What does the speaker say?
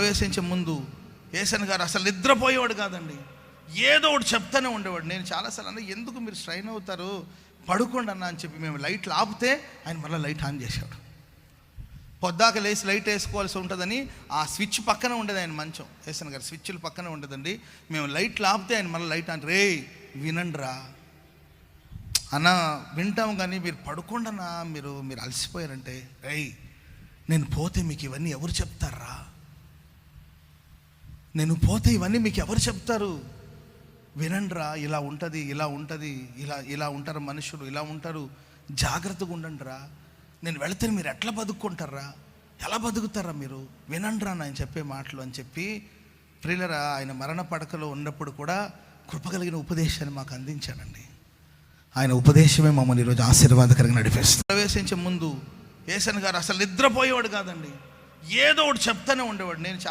ప్రవేశించే ముందు యేసన్ గారు అసలు నిద్రపోయేవాడు కాదండి. ఏదో ఒకటి చెప్తానే ఉండేవాడు. నేను చాలాసార్లు అన్న, ఎందుకు మీరు స్ట్రైన్ అవుతారు, పడుకోండి అన్న అని చెప్పి మేము లైట్లు ఆపితే ఆయన మళ్ళీ లైట్ ఆన్ చేశాడు. పొద్దాక లేచి లైట్ వేసుకోవాల్సి ఉంటుందని ఆ స్విచ్ పక్కన ఉండేది ఆయన మంచం. యేసన్ గారు స్విచ్లు పక్కన ఉండదండి. మేము లైట్లు ఆపితే ఆయన మళ్ళీ లైట్ ఆన్. రే వినండిరా అన్న, వింటాం కానీ మీరు పడుకోండి అన్న, మీరు అలసిపోయారంటే. రేయ్ నేను పోతే మీకు ఇవన్నీ ఎవరు చెప్తారా? నేను పోతే ఇవన్నీ మీకు ఎవరు చెప్తారు? వినండిరా, ఇలా ఉంటుంది, ఇలా ఉంటుంది, ఇలా ఉంటారు మనుషులు, ఇలా ఉంటారు, జాగ్రత్తగా ఉండండిరా. నేను వెళితే మీరు ఎట్లా బతుక్కుంటారా, ఎలా బతుకుతారా మీరు, వినండిరా ఆయన చెప్పే మాటలు అని చెప్పి ప్రియులరా ఆయన మరణ పడకలో ఉన్నప్పుడు కూడా కృపగలిగిన ఉపదేశాన్ని మాకు అందించాడండి. ఆయన ఉపదేశమే మమ్మల్ని ఈరోజు ఆశీర్వాదకరంగా నడిపిస్తుంది. ప్రవేశించే ముందు యేసన్ గారు అసలు నిద్రపోయేవాడు కాదండి. ఏదో ఒకటి చెప్తానే ఉండేవాడు. నేను